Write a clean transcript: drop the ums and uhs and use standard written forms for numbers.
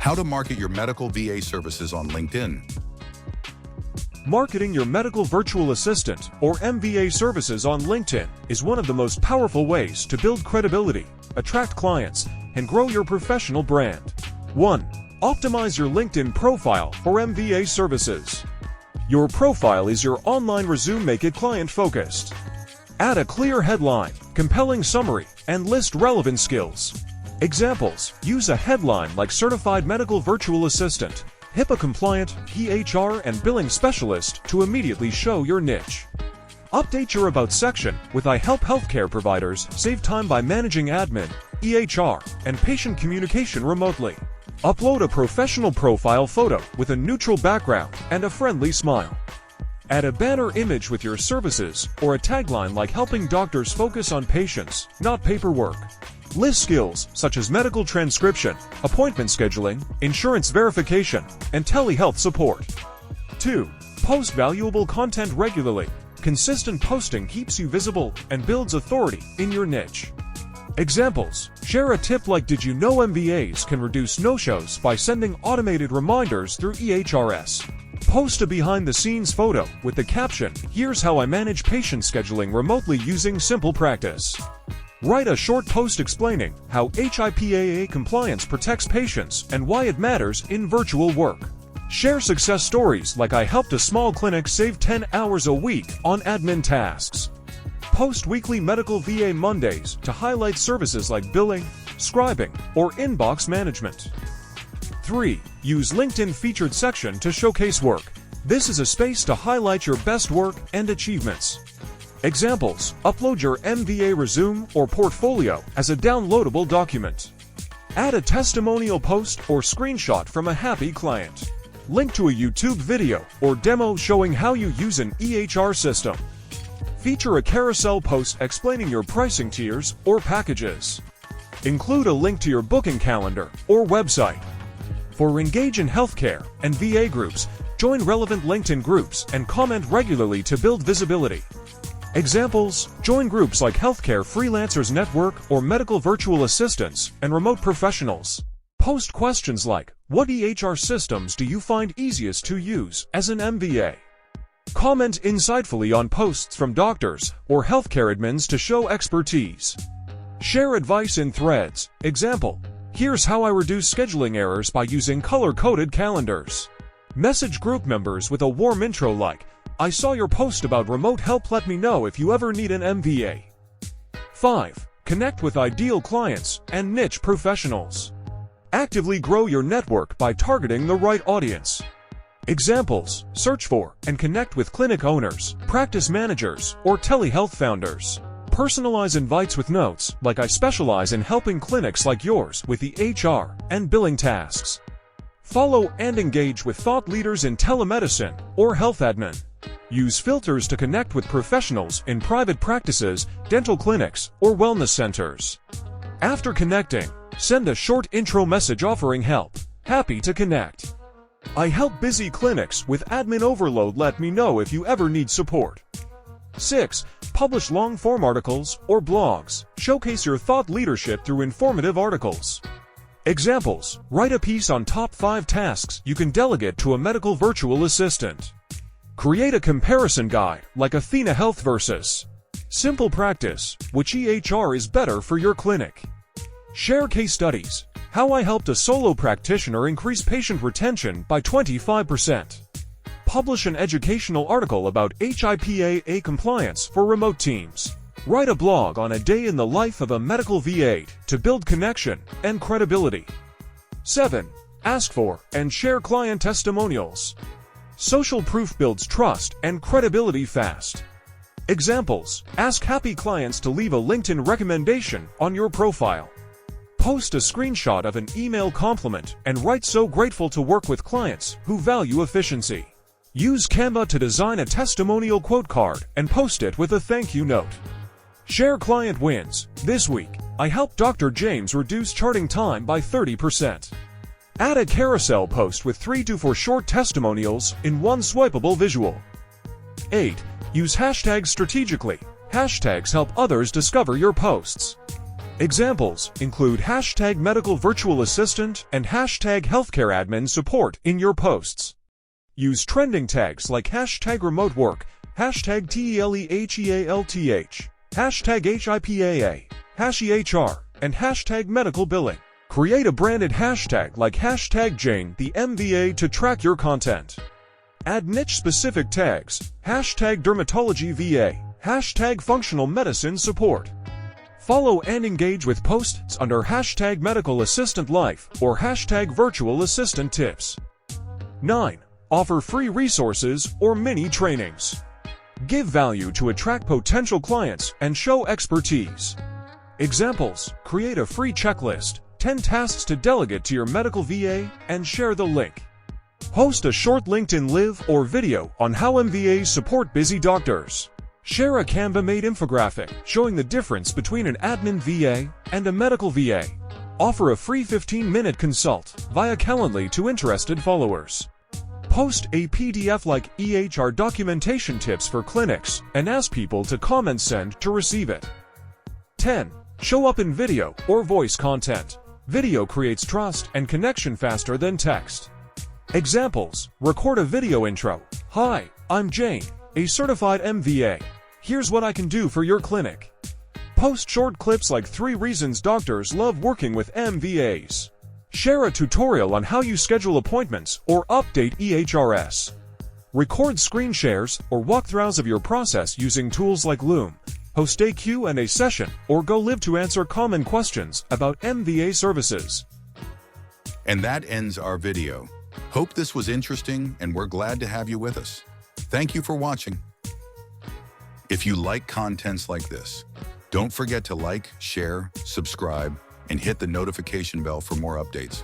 How to market your medical VA services on LinkedIn. Marketing your medical virtual assistant, or MVA services on LinkedIn is one of the most powerful ways to build credibility, attract clients, and grow your professional brand. 1. Optimize your LinkedIn profile for MVA services. Your profile is your online resume. Make it client-focused. Add a clear headline, compelling summary, and list relevant skills. Examples: use a headline like Certified Medical Virtual Assistant, HIPAA-compliant, EHR and billing specialist to immediately show your niche. Update your About section with I help healthcare providers save time by managing admin, EHR, and patient communication remotely. Upload a professional profile photo with a neutral background and a friendly smile. Add a banner image with your services or a tagline like helping doctors focus on patients, not paperwork. List skills such as medical transcription, appointment scheduling, insurance verification, and telehealth support. 2. Post valuable content regularly. Consistent posting keeps you visible and builds authority in your niche. Examples: share a tip like did you know MVAs can reduce no-shows by sending automated reminders through EHRs. Post a behind-the-scenes photo with the caption, here's how I manage patient scheduling remotely using simple practice. Write a short post explaining how HIPAA compliance protects patients and why it matters in virtual work. Share success stories like I helped a small clinic save 10 hours a week on admin tasks. Post weekly medical VA Mondays to highlight services like billing, scribing, or inbox management. 3. Use LinkedIn featured section to showcase work. This is a space to highlight your best work and achievements. Examples: upload your MVA resume or portfolio as a downloadable document. Add a testimonial post or screenshot from a happy client. Link to a YouTube video or demo showing how you use an EHR system. Feature a carousel post explaining your pricing tiers or packages. Include a link to your booking calendar or website. For engage in healthcare and VA groups, join relevant LinkedIn groups and comment regularly to build visibility. Examples: join groups like Healthcare Freelancers Network or Medical Virtual Assistants and Remote Professionals. Post questions like, what EHR systems do you find easiest to use as an MVA? Comment insightfully on posts from doctors or healthcare admins to show expertise. Share advice in threads. Example: here's how I reduce scheduling errors by using color-coded calendars. Message group members with a warm intro like, I saw your post about remote help, let me know if you ever need an MVA. 5. Connect with ideal clients and niche professionals. Actively grow your network by targeting the right audience. Examples: search for and connect with clinic owners, practice managers, or telehealth founders. Personalize invites with notes like I specialize in helping clinics like yours with the HR and billing tasks. Follow and engage with thought leaders in telemedicine or health admin. Use filters to connect with professionals in private practices, dental clinics, or wellness centers. After connecting, send a short intro message offering help. Happy to connect. I help busy clinics with admin overload, let me know if you ever need support. 6. Publish long-form articles or blogs. Showcase your thought leadership through informative articles. Examples: write a piece on top 5 tasks you can delegate to a medical virtual assistant. Create a comparison guide like Athena Health versus Simple Practice, which EHR is better for your clinic. Share case studies. How I helped a solo practitioner increase patient retention by 25%. Publish an educational article about HIPAA compliance for remote teams. Write a blog on a day in the life of a medical VA to build connection and credibility. 7. Ask for and share client testimonials. Social proof builds trust and credibility fast. Examples: ask happy clients to leave a LinkedIn recommendation on your profile. Post a screenshot of an email compliment and write so grateful to work with clients who value efficiency. Use Canva to design a testimonial quote card and post it with a thank you note. Share client wins. This week, I helped Dr. James reduce charting time by 30%. Add a carousel post with 3 to 4 short testimonials in one swipeable visual. 8. Use hashtags strategically. Hashtags help others discover your posts. Examples include hashtag medical virtual assistant and hashtag healthcare admin support in your posts. Use trending tags like hashtag remote work, hashtag TELEHEALTH, hashtag HIPAA, HashEHR, and hashtag medical billing. Create a branded hashtag like hashtag Jane the MVA to track your content. Add niche-specific tags, hashtag dermatology VA, hashtag functional medicine support. Follow and engage with posts under hashtag medical assistant life or hashtag virtual assistant tips. 9. Offer free resources or mini trainings. Give value to attract potential clients and show expertise. Examples: create a free checklist, 10 tasks to delegate to your medical VA, and share the link. Post a short LinkedIn Live or video on how MVAs support busy doctors. Share a Canva-made infographic showing the difference between an admin VA and a medical VA. Offer a free 15-minute consult via Calendly to interested followers. Post a PDF like EHR documentation tips for clinics and ask people to comment send to receive it. 10. Show up in video or voice content. Video creates trust and connection faster than text. Examples: record a video intro. Hi, I'm Jane, a certified MVA. Here's what I can do for your clinic. Post short clips like 3 reasons doctors love working with MVAs. Share a tutorial on how you schedule appointments or update EHRS. Record screen shares or walkthroughs of your process using tools like Loom. Host a Q&A session or go live to answer common questions about MVA services. And that ends our video. Hope this was interesting and we're glad to have you with us. Thank you for watching. If you like contents like this, don't forget to like, share, subscribe, and hit the notification bell for more updates.